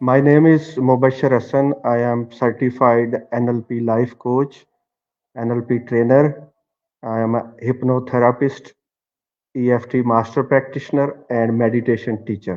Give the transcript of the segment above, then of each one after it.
My name is Mubashir Hassan. I am certified NLP life coach, NLP trainer. I am a hypnotherapist, EFT master practitioner, and meditation teacher.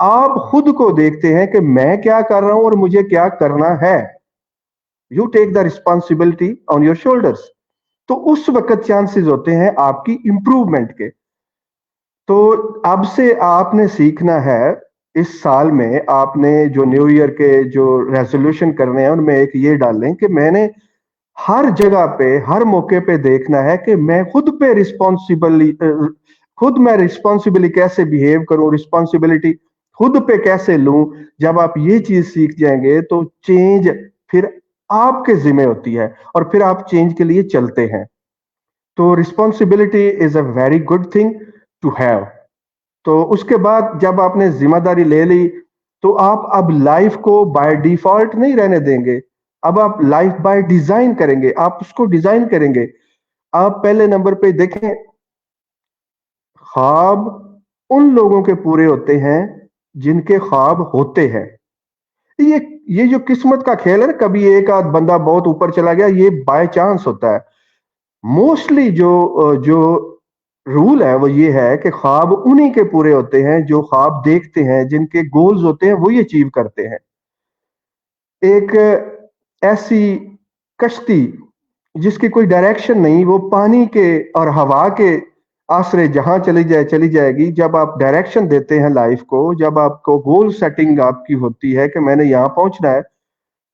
آپ خود کو دیکھتے ہیں کہ میں کیا کر رہا ہوں اور مجھے کیا کرنا ہے. You take the responsibility on your shoulders. تو اس وقت چانسز ہوتے ہیں آپ کی امپروومنٹ کے. تو اب سے آپ نے سیکھنا ہے اس سال میں. آپ نے جو نیو ایئر کے جو ریزولوشن کرنے ہیں ان میں ایک یہ ڈال لیں کہ میں نے ہر جگہ پہ ہر موقع پہ دیکھنا ہے کہ میں خود پہ رسپانسبلی کیسے بیہیو کروں, رسپانسبلٹی خود پہ کیسے لوں. جب آپ یہ چیز سیکھ جائیں گے تو چینج پھر آپ کے ذمہ ہوتی ہے اور پھر آپ چینج کے لیے چلتے ہیں. تو responsibility is a very good thing to have. تو اس کے بعد جب آپ نے ذمہ داری لے لی تو آپ اب لائف کو بائی ڈیفالٹ نہیں رہنے دیں گے. اب آپ لائف بائی ڈیزائن کریں گے, آپ اس کو ڈیزائن کریں گے. آپ پہلے نمبر پہ دیکھیں, خواب ان لوگوں کے پورے ہوتے ہیں جن کے خواب ہوتے ہیں. یہ جو قسمت کا کھیل ہے نا, کبھی ایک آدھ بندہ بہت اوپر چلا گیا, یہ بائی چانس ہوتا ہے. موسٹلی جو رول ہے وہ یہ ہے کہ خواب انہی کے پورے ہوتے ہیں جو خواب دیکھتے ہیں, جن کے گولز ہوتے ہیں وہی اچیو کرتے ہیں. ایک ایسی کشتی جس کی کوئی ڈائریکشن نہیں, وہ پانی کے اور ہوا کے آسرے جہاں چلی جائے گی. جب آپ ڈائریکشن دیتے ہیں لائف کو, جب آپ کو گول سیٹنگ آپ کی ہوتی ہے کہ میں نے یہاں پہنچنا ہے,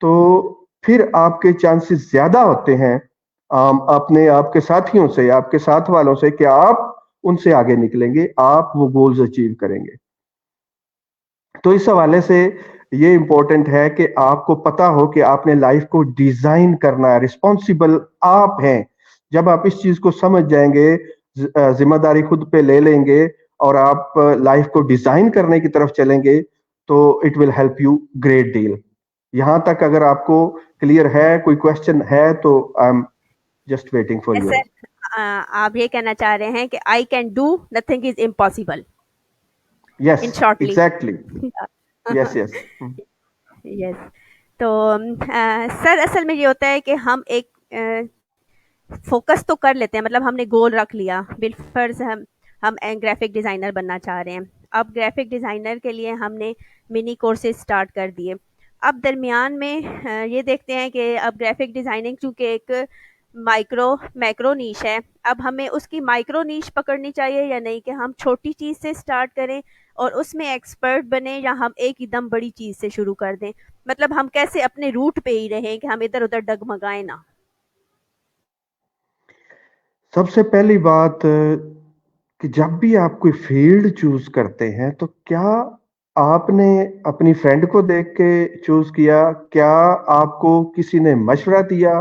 تو پھر آپ کے چانسز زیادہ ہوتے ہیں اپنے آپ کے ساتھیوں سے, آپ کے ساتھ والوں سے, کہ آپ ان سے آگے نکلیں گے, آپ وہ گولز اچیو کریں گے. تو اس حوالے سے یہ امپورٹنٹ ہے کہ آپ کو پتا ہو کہ آپ نے لائف کو ڈیزائن کرنا ہے. رسپانسبل آپ ہیں. جب آپ اس چیز کو سمجھ جائیں گے, ذمہ داری خود پہ لے لیں گے اور آپ لائف کو ڈیزائن کرنے کی طرف چلیں گے, تو it will help you great deal. یہاں تک اگر آپ کو کلیئر ہے, کوئی کوشچن ہے تو I am just waiting for you. Sir آپ یہ کہنا چاہ رہے ہیں کہ I can do nothing is impossible yes in shortly. Exactly. Yes yes. Yes. تو سر اصل میں یہ ہوتا ہے کہ ہم ایک فوکس تو کر لیتے ہیں, مطلب ہم نے گول رکھ لیا, بالفرض ہم گرافک ڈیزائنر بننا چاہ رہے ہیں. اب گرافک ڈیزائنر کے لیے ہم نے منی کورسز سٹارٹ کر دیے. اب درمیان میں یہ دیکھتے ہیں کہ اب گرافک ڈیزائننگ چونکہ ایک میکرو نیش ہے, اب ہمیں اس کی مائکرو نیش پکڑنی چاہیے یا نہیں, کہ ہم چھوٹی چیز سے سٹارٹ کریں اور اس میں ایکسپرٹ بنے, یا ہم ایک ایک دم بڑی چیز سے شروع کر دیں. مطلب ہم کیسے اپنے روٹ پہ ہی رہیں کہ ہم ادھر ادھر ڈگمگائیں نہ. سب سے پہلی بات کہ جب بھی آپ کوئی فیلڈ چوز کرتے ہیں تو کیا آپ نے اپنی فرینڈ کو دیکھ کے چوز کیا, کیا آپ کو کسی نے مشورہ دیا,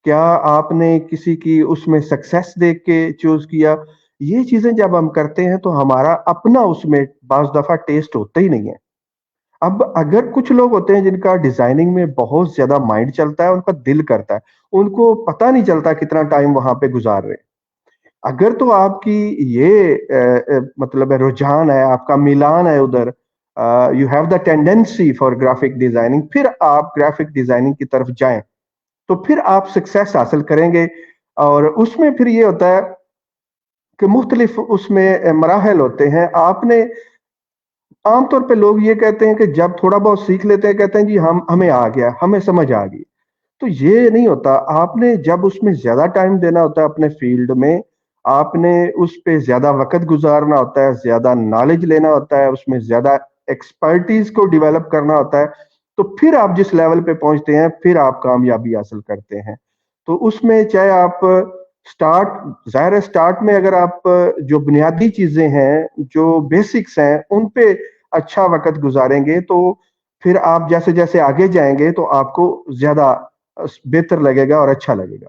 کیا آپ نے کسی کی اس میں سکسیس دیکھ کے چوز کیا. یہ چیزیں جب ہم کرتے ہیں تو ہمارا اپنا اس میں بعض دفعہ ٹیسٹ ہوتا ہی نہیں ہے. اب اگر کچھ لوگ ہوتے ہیں جن کا ڈیزائننگ میں بہت زیادہ مائنڈ چلتا ہے, ان کا دل کرتا ہے, ان کو پتہ نہیں چلتا کتنا ٹائم وہاں پہ گزار رہے. اگر تو آپ کی یہ مطلب رجحان ہے, آپ کا میلان ہے ادھر, you have the tendency for graphic designing, پھر آپ گرافک ڈیزائننگ کی طرف جائیں تو پھر آپ سکسیس حاصل کریں گے. اور اس میں پھر یہ ہوتا ہے کہ مختلف اس میں مراحل ہوتے ہیں. آپ نے عام طور پہ لوگ یہ کہتے ہیں کہ جب تھوڑا بہت سیکھ لیتے ہیں کہتے ہیں جی ہمیں آ گیا, ہمیں سمجھ آ گئی. تو یہ نہیں ہوتا. آپ نے جب اس میں زیادہ ٹائم دینا ہوتا ہے اپنے فیلڈ میں, آپ نے اس پہ زیادہ وقت گزارنا ہوتا ہے, زیادہ نالج لینا ہوتا ہے, اس میں زیادہ ایکسپرٹیز کو ڈیولپ کرنا ہوتا ہے, تو پھر آپ جس لیول پہ پہنچتے ہیں پھر آپ کامیابی حاصل کرتے ہیں. تو اس میں چاہے آپ ظاہر ہے اسٹارٹ میں اگر آپ جو بنیادی چیزیں ہیں, جو بیسکس ہیں, ان پہ اچھا وقت گزاریں گے تو پھر آپ جیسے جیسے آگے جائیں گے تو آپ کو زیادہ بہتر لگے گا اور اچھا لگے گا.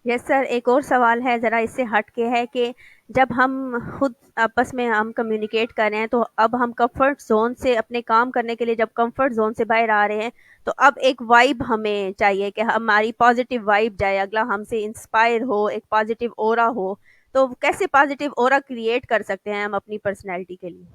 یس سر, ایک اور سوال ہے ذرا اس سے ہٹ کے, ہے کہ جب ہم خود آپس میں ہم کمیونیکیٹ کر رہے ہیں تو اب ہم کمفرٹ زون سے اپنے کام کرنے کے لیے جب کمفرٹ زون سے باہر آ رہے ہیں تو اب ایک وائب ہمیں چاہیے کہ ہماری پازیٹیو وائب جائے, اگلا ہم سے انسپائر ہو, ایک پازیٹیو اورا ہو. تو کیسے پازیٹیو اورا کریٹ کر سکتے ہیں ہم اپنی پرسنالٹی کے لیے؟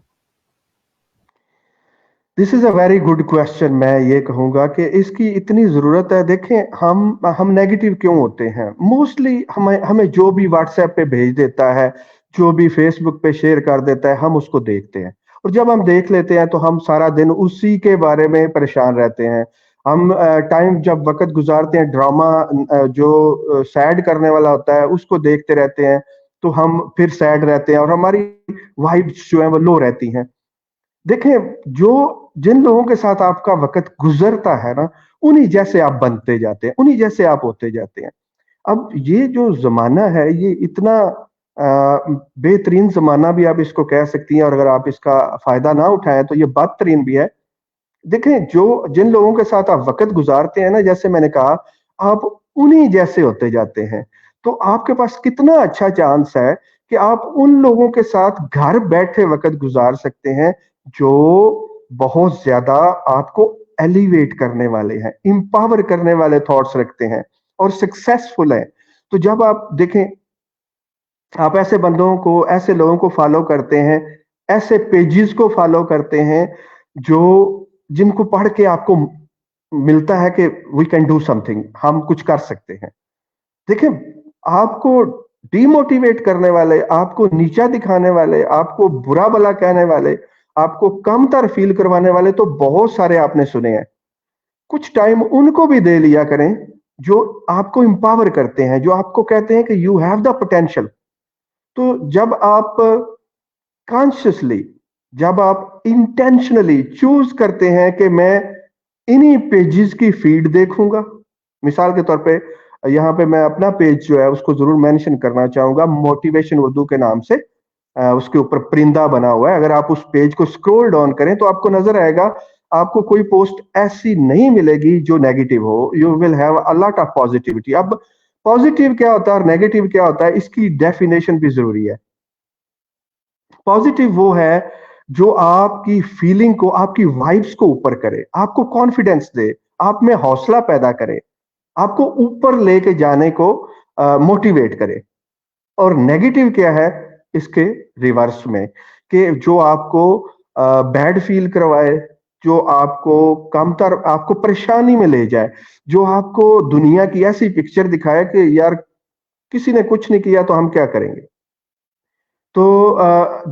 دس از اے ویری گڈ کوشچن. میں یہ کہوں گا کہ اس کی اتنی ضرورت ہے. دیکھیں ہم نیگیٹو کیوں ہوتے ہیں؟ موسٹلی ہمیں جو بھی واٹس ایپ پہ بھیج دیتا ہے, جو بھی فیس بک پہ شیئر کر دیتا ہے, ہم اس کو دیکھتے ہیں اور جب ہم دیکھ لیتے ہیں تو ہم سارا دن اسی کے بارے میں پریشان رہتے ہیں. ہم ٹائم جب وقت گزارتے ہیں ڈراما جو سیڈ کرنے والا ہوتا ہے اس کو دیکھتے رہتے ہیں تو ہم پھر سیڈ رہتے ہیں اور ہماری وائبس جو ہیں وہ لو رہتی ہیں. دیکھیں جو جن لوگوں کے ساتھ آپ کا وقت گزرتا ہے نا انہی جیسے آپ بنتے جاتے ہیں, انہی جیسے آپ ہوتے جاتے ہیں. اب یہ جو زمانہ ہے یہ اتنا بہترین زمانہ بھی آپ اس کو کہہ سکتی ہیں, اور اگر آپ اس کا فائدہ نہ اٹھائیں تو یہ بدترین بھی ہے. دیکھیں جو جن لوگوں کے ساتھ آپ وقت گزارتے ہیں نا, جیسے میں نے کہا آپ انہی جیسے ہوتے جاتے ہیں. تو آپ کے پاس کتنا اچھا چانس ہے کہ آپ ان لوگوں کے ساتھ گھر بیٹھے وقت گزار سکتے ہیں جو بہت زیادہ آپ کو ایلیویٹ کرنے والے ہیں, امپاور کرنے والے تھاٹس رکھتے ہیں اور سکسیسفل ہیں. تو جب آپ دیکھیں آپ ایسے بندوں کو, ایسے لوگوں کو فالو کرتے ہیں, ایسے پیجز کو فالو کرتے ہیں جو جن کو پڑھ کے آپ کو ملتا ہے کہ we can do something, ہم کچھ کر سکتے ہیں. دیکھیں آپ کو ڈی موٹیویٹ کرنے والے, آپ کو نیچا دکھانے والے, آپ کو برا بلا کہنے والے, آپ کو کم تر فیل کروانے والے تو بہت سارے آپ نے سنے ہیں. کچھ ٹائم ان کو بھی دے لیا کریں جو آپ کو امپاور کرتے ہیں, جو آپ کو کہتے ہیں کہ یو ہیو دا پوٹینشل. تو جب آپ کانشیسلی, جب آپ انٹینشنلی چوز کرتے ہیں کہ میں انہی پیجز کی فیڈ دیکھوں گا, مثال کے طور پہ یہاں پہ میں اپنا پیج جو ہے اس کو ضرور مینشن کرنا چاہوں گا, موٹیویشن اردو کے نام سے, اس کے اوپر پرندہ بنا ہوا ہے. اگر آپ اس پیج کو سکرول ڈاؤن کریں تو آپ کو نظر آئے گا آپ کو کوئی پوسٹ ایسی نہیں ملے گی جو negative who. You will have a lot of positivity. اب پازیٹیو کیا ہوتا ہے اور نیگیٹو کیا ہوتا ہے اس کی ڈیفینیشن بھی ضروری ہے. پازیٹیو وہ ہے جو آپ کی فیلنگ کو, آپ کی وائبس کو اوپر کرے, آپ کو کانفیڈنس دے, آپ میں حوصلہ پیدا کرے, آپ کو اوپر لے کے جانے کو موٹیویٹ کرے. اور نیگیٹو کیا ہے اس کے ریورس میں, کہ جو آپ کو بیڈ فیل کروائے, جو آپ کو کم تر, آپ کو پریشانی میں لے جائے, جو آپ کو دنیا کی ایسی پکچر دکھائے کہ یار کسی نے کچھ نہیں کیا تو ہم کیا کریں گے. تو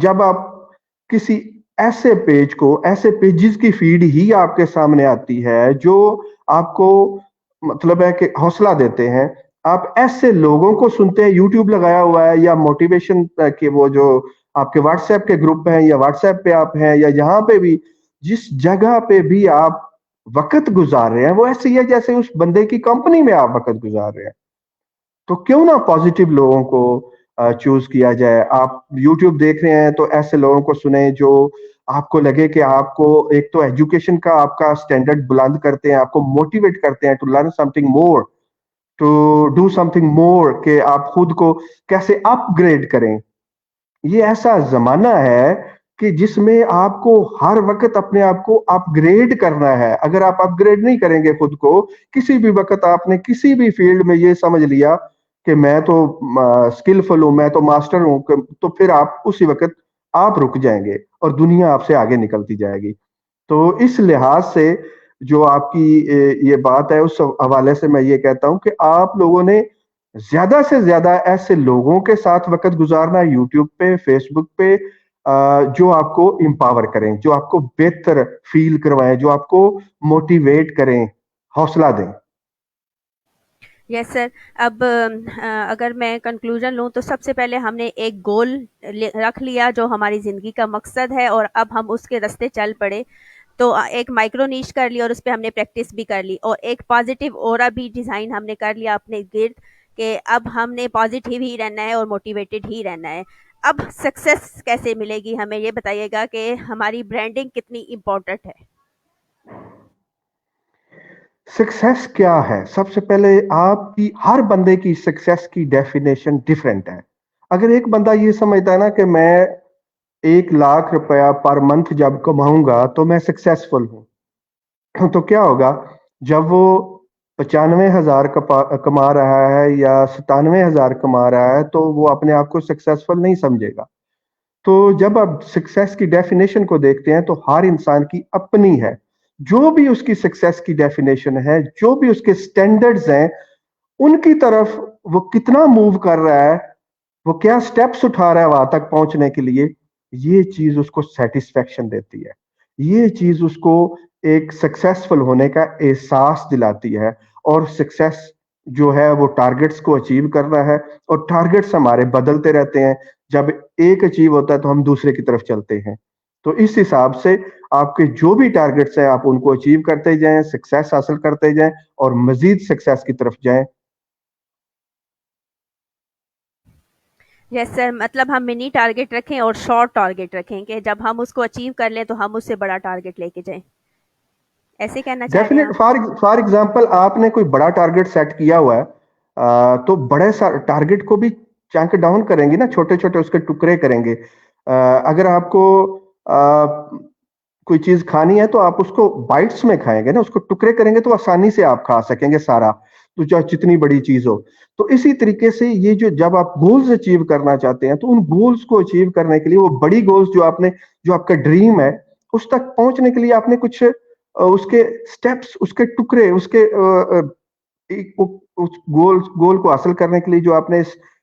جب آپ کسی ایسے پیج کو, ایسے پیجز کی فیڈ ہی آپ کے سامنے آتی ہے جو آپ کو مطلب ہے کہ حوصلہ دیتے ہیں, آپ ایسے لوگوں کو سنتے ہیں, یوٹیوب لگایا ہوا ہے یا موٹیویشن کے وہ جو آپ کے واٹس ایپ کے گروپ ہیں یا واٹس ایپ پہ آپ ہیں یا جہاں پہ بھی, جس جگہ پہ بھی آپ وقت گزار رہے ہیں وہ ایسے ہی ہے جیسے اس بندے کی کمپنی میں آپ وقت گزار رہے ہیں. تو کیوں نہ پازیٹیو لوگوں کو چوز کیا جائے. آپ یوٹیوب دیکھ رہے ہیں تو ایسے لوگوں کو سنیں جو آپ کو لگے کہ آپ کو ایک تو ایجوکیشن کا آپ کا سٹینڈرڈ بلند کرتے ہیں, آپ کو موٹیویٹ کرتے ہیں to learn something more, to do something more, کہ آپ خود کو کیسے اپ گریڈ کریں. یہ ایسا زمانہ ہے کہ جس میں آپ کو ہر وقت اپنے آپ کو اپ گریڈ کرنا ہے. اگر آپ اپ گریڈ نہیں کریں گے خود کو, کسی بھی وقت آپ نے کسی بھی فیلڈ میں یہ سمجھ لیا کہ میں تو اسکلفل ہوں, میں تو ماسٹر ہوں, تو پھر آپ اسی وقت آپ رک جائیں گے اور دنیا آپ سے آگے نکلتی جائے گی. تو اس لحاظ سے جو آپ کی یہ بات ہے اس حوالے سے میں یہ کہتا ہوں کہ آپ لوگوں نے زیادہ سے زیادہ ایسے لوگوں کے ساتھ وقت گزارنا ہے یوٹیوب پہ, فیس بک پہ, جو آپ کو امپاور کریں, جو آپ کو بہتر فیل کروائیں, جو آپ کو موٹیویٹ کریں, حوصلہ دیں. یس سر. اب اگر میں کنکلوژن لوں تو سب سے پہلے ہم نے ایک گول رکھ لیا جو ہماری زندگی کا مقصد ہے, اور اب ہم اس کے راستے چل پڑے. تو ایک مائکرو نیش کر لی اور اس پہ ہم نے پریکٹس بھی کر لی, اور ایک پازیٹیو اورا بھی ڈیزائن ہم نے کر لیا اپنے گرد کہ اب ہم نے پازیٹیو ہی رہنا ہے اور موٹیویٹڈ ہی رہنا ہے. اب سکسیس کیسے ملے گی ہمیں یہ بتائیے گا کہ ہماری برانڈنگ کتنی امپورٹنٹ ہے. سکسیس کیا ہے؟ سب سے پہلے آپ کی, ہر بندے کی سکسیس کی ڈیفینیشن ڈیفرنٹ ہے. اگر ایک بندہ یہ سمجھتا ہے نا کہ میں 1,00,000 روپیہ پر منتھ جب کماؤں گا تو میں سکسیسفل ہوں, تو کیا ہوگا جب وہ 95,000 کما رہا ہے یا 97,000 کما رہا ہے تو وہ اپنے آپ کو سکسیسفل نہیں سمجھے گا. تو جب آپ سکسیس کی ڈیفینیشن کو دیکھتے ہیں تو ہر انسان کی اپنی ہے. جو بھی اس کی سکسیس کی ڈیفینیشن ہے, جو بھی اس کے سٹینڈرڈز ہیں, ان کی طرف وہ کتنا موو کر رہا ہے, وہ کیا سٹیپس اٹھا رہا ہے وہاں تک پہنچنے کے لیے, یہ چیز اس کو سیٹسفیکشن دیتی ہے, یہ چیز اس کو ایک سکسیسفل ہونے کا احساس دلاتی ہے. اور سکسیس جو ہے وہ ٹارگٹس کو اچیو کرنا ہے, اور ٹارگٹس ہمارے بدلتے رہتے ہیں. جب ایک اچیو ہوتا ہے تو ہم دوسرے کی طرف چلتے ہیں. تو اس حساب سے آپ کے جو بھی ٹارگٹس ہیں آپ ان کو اچیو کرتے جائیں, سکسیس حاصل کرتے جائیں اور مزید سکسیس کی طرف جائیں. یس سر, مطلب ہم منی ٹارگیٹ رکھیں اور شارٹ ٹارگیٹ رکھیں کہ جب ہم اس کو اچیو کر لیں تو ہم اس سے بڑا ٹارگیٹ لے کے جائیں, ایسے کہنا چاہ رہے ہیں ڈیفینیٹ, آپ؟ فار ایگزامپل آپ نے کوئی بڑا ٹارگٹ سیٹ کیا ہوا ہے, تو بڑے ٹارگٹ کو بھی چنک ڈاؤن کریں گے نا, چھوٹے چھوٹے اس کے ٹکڑے کریں گے. اگر آپ کو کوئی چیز کھانی ہے تو آپ اس کو بائٹس میں کھائیں گے نا, اس کو ٹکڑے کریں گے تو آسانی سے آپ کھا سکیں گے سارا, تو چاہے جتنی بڑی چیز ہو. تو اسی طریقے سے یہ جو جب آپ گولز اچیو کرنا چاہتے ہیں تو ان گولز کو اچیو کرنے کے لیے وہ بڑی گولز جو آپ کا ڈریم ہے اس تک پہنچنے کے لیے آپ نے کچھ اس کے سٹیپس, اس کے ٹکڑے, اس کے گول کو حاصل کرنے کے لیے جو آپ نے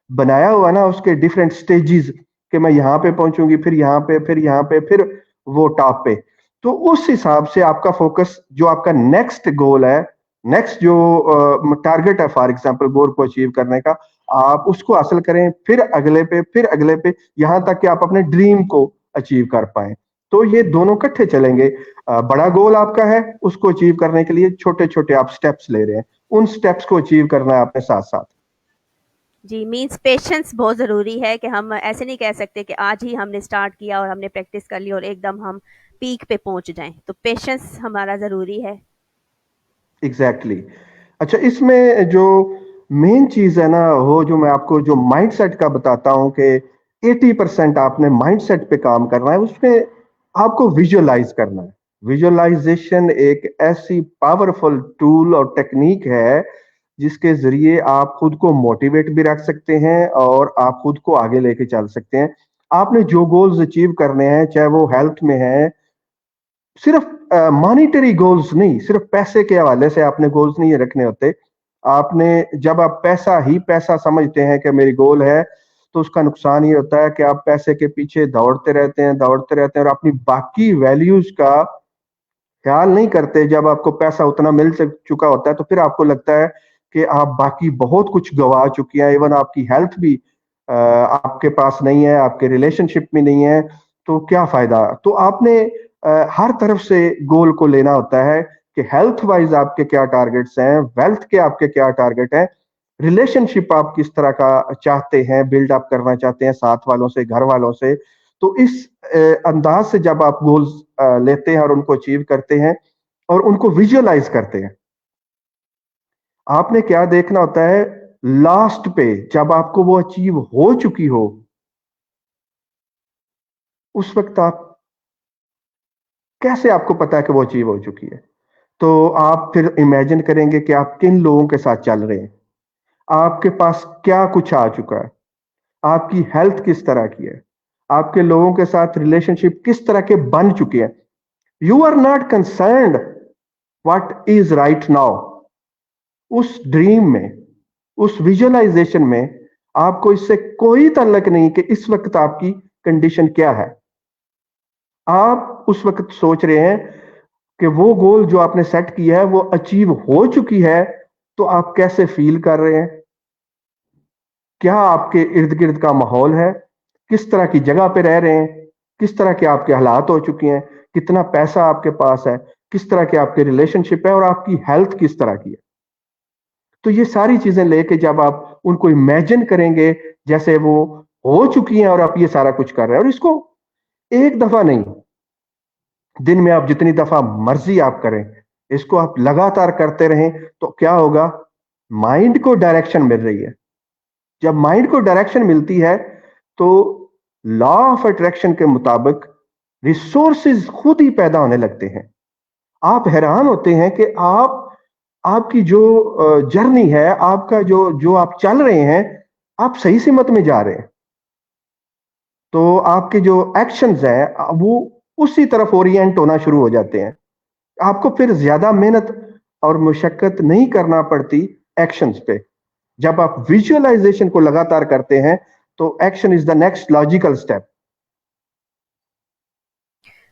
بنایا ہوا نا, اس کے ڈفرینٹ سٹیجز کہ میں یہاں پہ پہنچوں گی, پھر یہاں پہ, پھر یہاں پہ, پھر وہ ٹاپ پہ. تو اس حساب سے آپ کا فوکس جو آپ کا نیکسٹ گول ہے, نیکسٹ جو ٹارگٹ ہے فار ایگزامپل گول کو اچیو کرنے کا, آپ اس کو حاصل کریں, پھر اگلے پہ, پھر اگلے پہ, یہاں تک کہ آپ اپنے ڈریم کو اچیو کر پائیں. تو یہ دونوں کٹھے چلیں گے. بڑا گول آپ کا ہے, اس کو اچیو کرنے کے لیے چھوٹے چھوٹے آپ سٹیپس لے رہے ہیں, ان سٹیپس کو اچیو کرنا ہے آپ نے ساتھ ساتھ. جی, مینس پیشنس بہت ضروری ہے کہ ہم ایسے نہیں کہہ سکتے کہ آج ہی ہم نے اسٹارٹ کیا اور ہم نے پریکٹس کر لی اور ایک دم ہم پیک پہ پہنچ جائیں, تو پیشنس ہمارا ضروری ہے. ایگزیکٹلی. اچھا, اس میں جو مین چیز ہے نا, وہ جو میں آپ کو جو مائنڈ سیٹ کا بتاتا ہوں کہ 80% آپ نے مائنڈ سیٹ پہ کام کرنا ہے, اس میں آپ کو ویژولائز کرنا ہے. ویژولائزیشن ایک ایسی پاورفل ٹول اور ٹیکنیک ہے جس کے ذریعے آپ خود کو موٹیویٹ بھی رکھ سکتے ہیں اور آپ خود کو آگے لے کے چل سکتے ہیں. آپ نے جو گولز اچیو کرنے ہیں, چاہے وہ ہیلتھ میں ہے, صرف مانیٹری گولز نہیں, صرف پیسے کے حوالے سے آپ نے گولز نہیں رکھنے ہوتے. آپ نے جب آپ پیسہ ہی پیسہ سمجھتے ہیں کہ میری گول ہے, تو اس کا نقصان یہ ہوتا ہے کہ آپ پیسے کے پیچھے دوڑتے رہتے ہیں اور اپنی باقی ویلیوز کا خیال نہیں کرتے. جب آپ کو پیسہ اتنا مل چکا ہوتا ہے تو پھر آپ کو لگتا ہے کہ آپ باقی بہت کچھ گوا چکی ہیں, ایون آپ کی ہیلتھ بھی آپ کے پاس نہیں ہے, آپ کے ریلیشن شپ میں نہیں ہے, تو کیا فائدہ. تو آپ نے ہر طرف سے گول کو لینا ہوتا ہے کہ ہیلتھ وائز آپ کے کیا ٹارگٹس ہیں, ویلتھ کے آپ کے کیا ٹارگٹ ہیں, ریلیشن شپ آپ کس طرح کا چاہتے ہیں, بلڈ اپ کرنا چاہتے ہیں ساتھ والوں سے, گھر والوں سے. تو اس انداز سے جب آپ گولز لیتے ہیں اور ان کو اچیو کرتے ہیں اور ان کو ویژولائز کرتے ہیں, آپ نے کیا دیکھنا ہوتا ہے لاسٹ پہ جب آپ کو وہ اچیو ہو چکی ہو, اس وقت آپ کیسے, آپ کو پتا ہے کہ وہ اچیو ہو چکی ہے, تو آپ پھر امیجن کریں گے کہ آپ کن لوگوں کے ساتھ چل رہے ہیں, آپ کے پاس کیا کچھ آ چکا ہے, آپ کی ہیلتھ کس طرح کی ہے, آپ کے لوگوں کے ساتھ ریلیشن شپ کس طرح کے بن چکے ہیں. You are not concerned what is right now. اس ڈریم میں, اس ویژولائزیشن میں آپ کو اس سے کوئی تعلق نہیں کہ اس وقت آپ کی کنڈیشن کیا ہے. آپ اس وقت سوچ رہے ہیں کہ وہ گول جو آپ نے سیٹ کیا ہے وہ اچیو ہو چکی ہے, تو آپ کیسے فیل کر رہے ہیں, کیا آپ کے ارد گرد کا ماحول ہے, کس طرح کی جگہ پہ رہ رہے ہیں, کس طرح کے آپ کے حالات ہو چکے ہیں, کتنا پیسہ آپ کے پاس ہے, کس طرح کے آپ کے ریلیشن شپ ہے, اور آپ کی ہیلتھ کس طرح کی ہے. تو یہ ساری چیزیں لے کے جب آپ ان کو امیجن کریں گے جیسے وہ ہو چکی ہیں اور آپ یہ سارا کچھ کر رہے ہیں, اور اس کو ایک دفعہ نہیں, دن میں آپ جتنی دفعہ مرضی آپ کریں, اس کو آپ لگاتار کرتے رہیں, تو کیا ہوگا, مائنڈ کو ڈائریکشن مل رہی ہے. جب مائنڈ کو ڈائریکشن ملتی ہے تو لا آف اٹریکشن کے مطابق ریسورسز خود ہی پیدا ہونے لگتے ہیں. آپ حیران ہوتے ہیں کہ آپ کی جو جرنی ہے, آپ کا جو آپ چل رہے ہیں, آپ صحیح سمت میں جا رہے ہیں. تو آپ کے جو ایکشنز ہیں وہ اسی طرف اورینٹ ہونا شروع ہو جاتے ہیں. آپ کو پھر زیادہ محنت اور مشقت نہیں کرنا پڑتی ایکشنز پہ. جب آپ ویژولائزیشن کو لگاتار کرتے ہیں تو action is the next logical step.